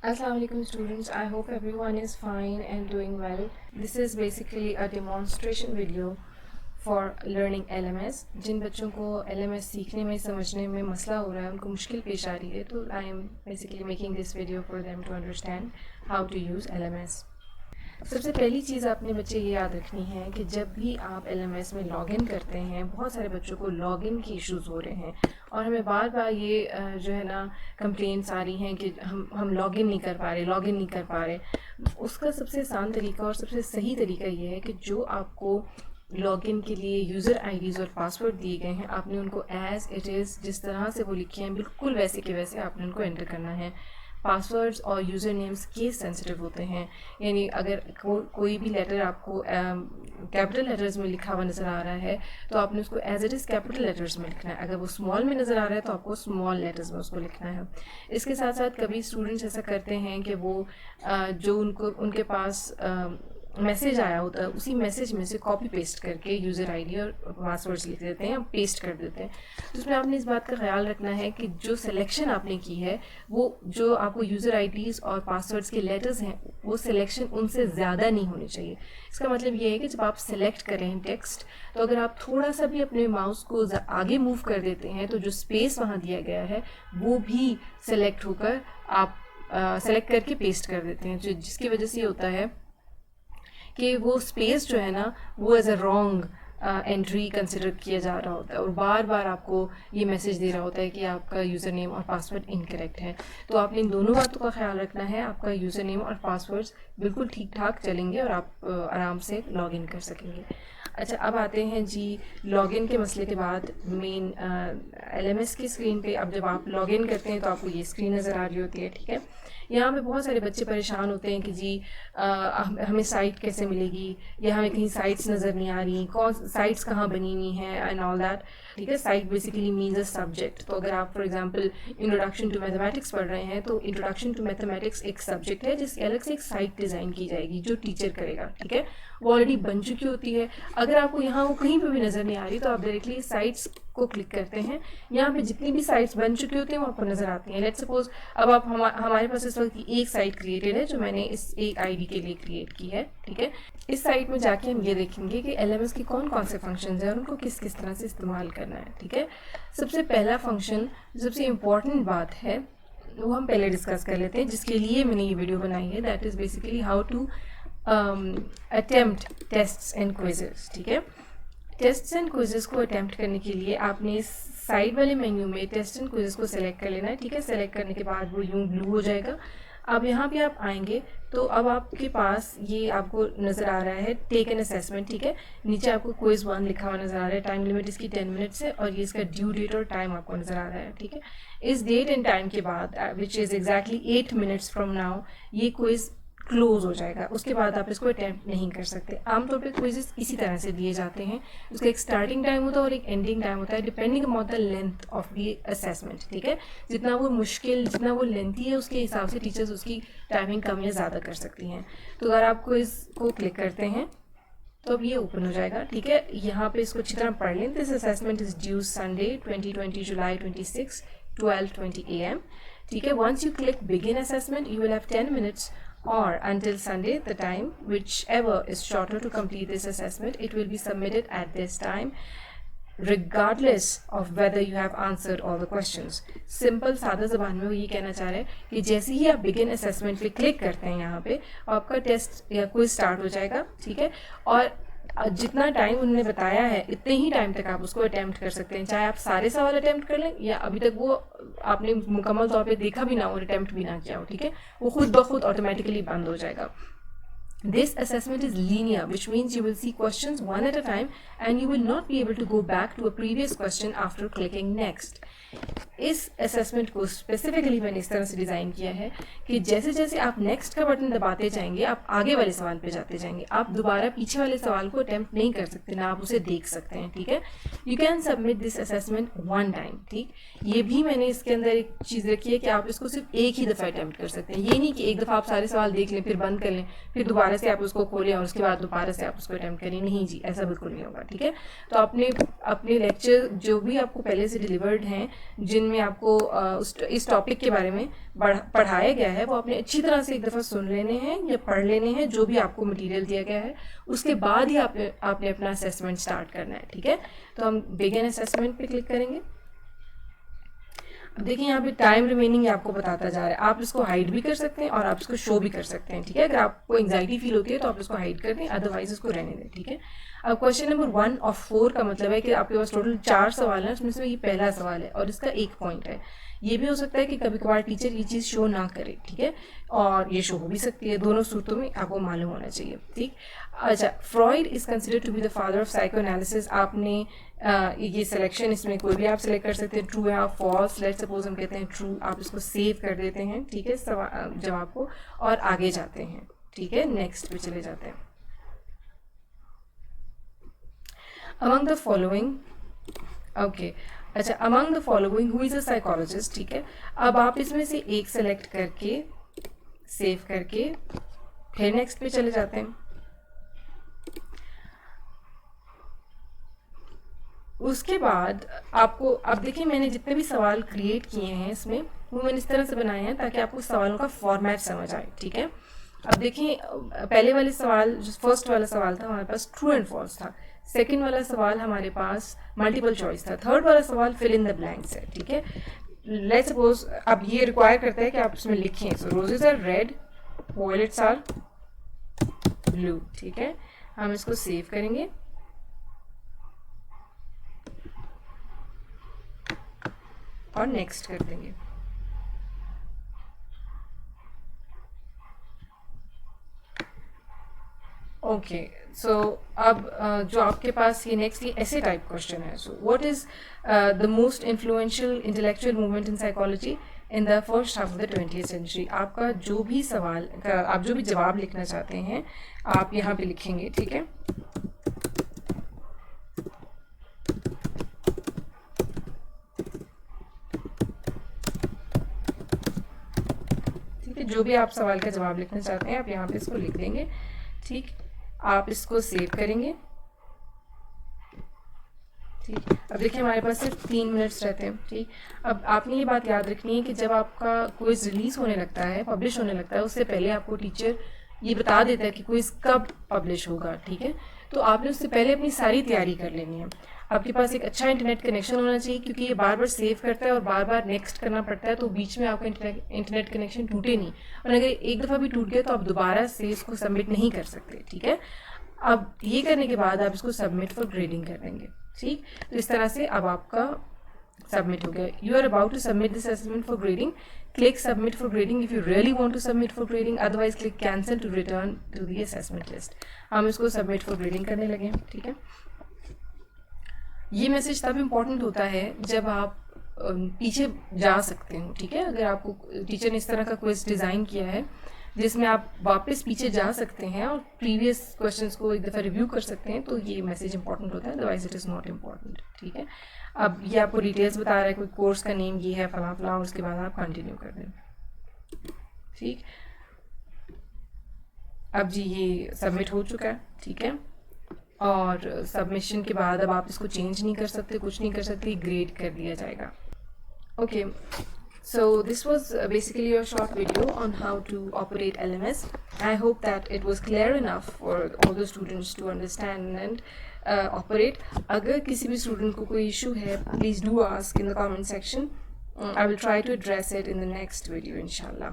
Assalamualaikum students, I hope everyone is fine and doing well. This is basically a demonstration video for learning LMS. जिन बच्चों को LMS सीखने में समझने में मसला हो रहा है, उनको मुश्किल पेश आ रही है, तो I am basically making this video for them to understand how to use LMS. सबसे पहली चीज़ आपने बच्चे ये याद रखनी है कि जब भी आप LMS में लॉगिन करते हैं, बहुत सारे बच्चों को लॉगिन की इश्यूज़ हो रहे हैं और हमें बार बार ये जो है ना कंप्लेंट्स आ रही हैं कि हम लॉगिन नहीं कर पा रहे। उसका सबसे आसान तरीका और सबसे सही तरीका ये है कि जो आपको लॉगिन के लिए यूज़र आईडीज़ और पासवर्ड दिए गए हैं, आपने उनको एज़ इट इज़ जिस तरह से वो लिखे हैं बिल्कुल वैसे के वैसे आपने उनको एंटर करना है। पासवर्ड्स और यूज़र नेम्स केस सेंसिटिव होते हैं, यानी अगर कोई भी लेटर आपको कैपिटल लेटर्स में लिखा हुआ नज़र आ रहा है तो आपने उसको as it is capital letters में लिखना है। अगर वो स्मॉल में नज़र आ रहा है तो आपको स्मॉल लेटर्स में उसको लिखना है। इसके साथ साथ कभी स्टूडेंट्स ऐसा करते हैं कि वो जो उनके पास मैसेज आया होता है उसी मैसेज में से कॉपी पेस्ट करके यूज़र आईडी और पासवर्ड्स लिख देते हैं या पेस्ट कर देते हैं। तो उसमें आपने इस बात का ख्याल रखना है कि जो सिलेक्शन आपने की है वो जो आपको यूज़र आईडीज़ और पासवर्ड्स के लेटर्स हैं वो सिलेक्शन उनसे ज़्यादा नहीं होनी चाहिए। इसका मतलब ये है कि जब आप सेलेक्ट करें टेक्स्ट, तो अगर आप थोड़ा सा भी अपने माउस को आगे मूव कर देते हैं तो जो स्पेस वहाँ दिया गया है वो भी सेलेक्ट होकर आप सेलेक्ट करके पेस्ट कर देते हैं, जिसकी वजह से ये होता है कि वो स्पेस जो है ना वो as a wrong entry consider किया जा रहा होता है और बार बार आपको ये मैसेज दे रहा होता है कि आपका यूज़र नेम और पासवर्ड इनकरेक्ट है। तो आपने इन दोनों बातों का ख्याल रखना है। आपका यूज़र नेम और पासवर्ड्स बिल्कुल ठीक ठाक चलेंगे और आप आराम से लॉगिन कर सकेंगे। अच्छा, अब आते हैं जी लॉगिन के मसले के बाद मेन LMS की स्क्रीन पे। अब जब आप लॉगिन करते हैं तो आपको ये स्क्रीन नज़र आ रही होती है, ठीक है। यहाँ पे बहुत सारे बच्चे परेशान होते हैं कि जी हमें साइट कैसे मिलेगी या हमें कहीं साइट्स नज़र नहीं आ रही, कौन साइट्स कहाँ बनी हुई हैं एंड ऑल दैट, ठीक है। Site basically means a subject. तो अगर आप for example introduction to mathematics पढ़ रहे हैं तो इंट्रोडक्शन टू मैथमेटिक्स एक सब्जेक्ट है जिसकी अलग से एक साइट डिज़ाइन की जाएगी जो टीचर करेगा, ठीक है। वो ऑलरेडी बन चुकी होती है। अगर आपको यहाँ वो कहीं पर भी नज़र नहीं आ रही तो आप डायरेक्टली साइट्स को क्लिक करते हैं। यहाँ पे जितनी भी साइट्स बन चुकी होती हैं वो आपको नज़र आती हैं। लेट्स सपोज अब आप हमारे पास इस वक्त एक साइट क्रिएटेड है जो मैंने इस एक आईडी के लिए क्रिएट की है, ठीक है। इस साइट में जाके हम ये देखेंगे कि LMS की कौन कौन से फंक्शंस हैं और उनको किस किस तरह से इस्तेमाल करना है, ठीक है। सबसे पहला फंक्शन, सबसे इम्पॉर्टेंट बात है वो हम पहले डिस्कस कर लेते हैं, जिसके लिए मैंने ये वीडियो बनाई है। That is basically how to attempt tests and quizzes, ठीक है। टेस्ट्स एंड क्विजेस को अटेम्प्ट करने के लिए आपने इस साइड वाले मेन्यू में टेस्ट एंड क्विजेस को सेलेक्ट कर लेना है, ठीक है। सेलेक्ट करने के बाद वो यूँ ब्लू हो जाएगा। अब यहाँ पे आप आएंगे तो अब आपके पास ये आपको नज़र आ रहा है टेक एन असेसमेंट, ठीक है। नीचे आपको क्विज 1 लिखा हुआ नज़र आ रहा है। टाइम लिमिट इसकी 10 मिनट्स है और ये इसका ड्यू डेट और टाइम आपको नज़र आ रहा है, ठीक है। इस डेट एंड टाइम के बाद which is exactly 8 minutes from now ये क्विज क्लोज हो जाएगा। उसके बाद आप इसको अटैम्प्ट नहीं कर सकते। आमतौर पे क्विजेस इसी तरह से दिए जाते हैं, उसका एक स्टार्टिंग टाइम होता है और एक एंडिंग टाइम होता है depending upon the length of the assessment, ठीक है। जितना वो मुश्किल, जितना वो लेंथी है उसके हिसाब से टीचर्स उसकी टाइमिंग कम या ज़्यादा कर सकती हैं। तो अगर आप क्विज को क्लिक करते हैं तो अब ये ओपन हो जाएगा, ठीक है। यहाँ पे इसको अच्छी तरह पढ़ लें। This assessment is due Sunday 2020 July 26 12:20 AM, ठीक है। Once you click begin assessment you will have 10 minutes or until Sunday, the time whichever is shorter to complete this assessment, it will be submitted at this time regardless of whether you have answered all the questions. Simple सादा ज़बान में वो ये कहना चाह रहे हैं कि जैसे ही आप बिगिन असेसमेंट पे क्लिक करते हैं यहाँ पे आपका टेस्ट या क्विज स्टार्ट हो जाएगा, ठीक है। और जितना टाइम उन्होंने बताया है इतने ही टाइम तक आप उसको अटैम्प्ट कर सकते हैं, चाहे आप सारे सवाल अटैम्प्ट कर लें या अभी तक वो आपने मुकम्मल तौर पे देखा भी ना हो और अटैम्प्ट भी ना किया हो, ठीक है। वो खुद ब खुद ऑटोमेटिकली बंद हो जाएगा। This assessment is linear, which means you will see questions one at a time and you will not be able to go back to a previous question after clicking next. इस assessment को specifically मैंने इस तरह से design किया है कि जैसे जैसे आप नेक्स्ट का बटन दबाते जाएंगे आप आगे वाले सवाल पे जाते जाएंगे। आप दोबारा पीछे वाले सवाल को अटेम्प्ट नहीं कर सकते, ना आप उसे देख सकते हैं, ठीक है। You can submit this assessment 1 time, ठीक। ये भी मैंने इसके अंदर एक चीज़ रखी है कि आप इसको सिर्फ एक ही दफ़ा अटेम्प्ट कर सकते हैं। ये नहीं कि एक दफ़ा आप सारे सवाल देख लें फिर बंद कर लें फिर दोबारा दोबारा से आप उसको खोलें और उसके बाद दोबारा से आप उसको अटैम्प्ट करें, नहीं जी, ऐसा बिल्कुल नहीं होगा, ठीक है। तो अपने लेक्चर जो भी आपको पहले से डिलीवर्ड हैं, जिनमें आपको इस टॉपिक के बारे में पढ़ाया गया है, वो आपने अच्छी तरह से एक दफ़ा सुन लेने हैं या पढ़ लेने हैं, जो भी आपको मटेरियल दिया गया है, उसके बाद ही आपने अपना असेसमेंट स्टार्ट करना है, ठीक है। तो हम बिगिन असेसमेंट पे क्लिक करेंगे। अब देखिए यहाँ पे टाइम रिमेनिंग आपको बताता जा रहा है, आप इसको हाइड भी कर सकते हैं और आप इसको शो भी कर सकते हैं, ठीक है। अगर आपको एंग्जाइटी फील होती है तो आप इसको हाइड कर दें, अदरवाइज इसको रहने दें, ठीक है। अब क्वेश्चन नंबर 1 ऑफ 4 का मतलब है कि आपके पास टोटल 4 सवाल हैं, उसमें से ये पहला सवाल है और इसका 1 पॉइंट है। ये भी हो सकता है कि कभी कभार टीचर ये चीज़ शो ना करे, ठीक है, और ये शो हो भी सकती है, दोनों सूरतों में आपको मालूम होना चाहिए, ठीक। अच्छा, Freud is considered to be the father of psychoanalysis. आपने ये सिलेक्शन, इसमें कोई भी आप सिलेक्ट कर सकते हैं, ट्रू या फॉल्स। लेट्स सपोज हम कहते हैं ट्रू, आप इसको सेव कर देते हैं, ठीक है, जवाब को, और आगे जाते हैं, ठीक है, नेक्स्ट पे चले जाते हैं। अमंग द फॉलोइंग, ओके, अच्छा, among the following who is a psychologist, ठीक है। अब आप इसमें से एक सेलेक्ट करके सेव करके फिर नेक्स्ट पे चले जाते हैं। उसके बाद आपको, अब देखिए मैंने जितने भी सवाल क्रिएट किए हैं इसमें, वो मैंने इस तरह से बनाए हैं ताकि आपको सवालों का फॉर्मेट समझ आए, ठीक है। अब देखिए पहले वाले सवाल, जो फर्स्ट वाला सवाल था हमारे पास ट्रू एंड फॉल्स था, सेकंड वाला सवाल हमारे पास मल्टीपल चॉइस था, थर्ड वाला सवाल फिल इन द ब्लैंक्स है, ठीक है। लेट्स सपोज अब ये रिक्वायर करता है कि आप इसमें लिखें, so roses are red, violets are blue, ठीक है। हम इसको सेव करेंगे और नेक्स्ट कर देंगे। ओके, सो अब जो आपके पास ये नेक्स्ट ये ऐसे टाइप क्वेश्चन है, so what is the most influential intellectual movement in psychology in the first half of the 20th century. आपका जो भी सवाल, आप जो भी जवाब लिखना चाहते हैं आप यहाँ पे लिखेंगे, ठीक है। जो भी आप सवाल का जवाब लिखना चाहते हैं आप यहाँ पे इसको लिख देंगे, ठीक। आप इसको सेव करेंगे, ठीक। अब देखिए हमारे पास सिर्फ 3 मिनट्स रहते हैं, ठीक। अब आपने ये बात याद रखनी है कि जब आपका क्विज रिलीज होने लगता है, पब्लिश होने लगता है, उससे पहले आपको टीचर ये बता देता है कि क्विज कब पब्लिश होगा, ठीक है। तो आपने उससे पहले अपनी सारी तैयारी कर लेनी है। आपके पास एक अच्छा इंटरनेट कनेक्शन होना चाहिए, क्योंकि ये बार बार सेव करता है और बार बार नेक्स्ट करना पड़ता है, तो बीच में आपका इंटरनेट कनेक्शन टूटे नहीं, और अगर एक दफ़ा भी टूट गया तो आप दोबारा से इसको सबमिट नहीं कर सकते, ठीक है। अब ये करने के बाद आप इसको सबमिट फॉर ग्रेडिंग कर देंगे, ठीक। तो इस तरह से अब आपका सबमिट हो गया। You are about to submit this assessment for grading, click submit for grading if you really want to submit for grading, otherwise click cancel to return to the assessment list. हम इसको submit for grading करने लगे, ठीक है। ये message तब important होता है जब आप पीछे जा सकते हो, ठीक है। अगर आपको टीचर ने इस तरह का क्विज डिज़ाइन किया है जिसमें आप वापस पीछे जा सकते हैं और प्रीवियस क्वेश्चंस को एक दफ़ा रिव्यू कर सकते हैं, तो ये मैसेज इंपॉर्टेंट होता है, otherwise it is not important, ठीक है। अब ये आपको डिटेल्स बता रहा है, कोई कोर्स का नेम ये है, फला फला, और उसके बाद आप कंटिन्यू कर दें, ठीक। अब जी ये सबमिट हो चुका है, ठीक है। और सबमिशन के बाद अब आप इसको चेंज नहीं कर सकते, कुछ नहीं कर सकते, ग्रेड कर दिया जाएगा। Okay, so this was basically a short video on how to operate LMS. I hope that it was clear enough for all the students to understand and operate. अगर किसी भी student को कोई issue है, please do ask in the comment section. I will try to address it in the next video, inshallah.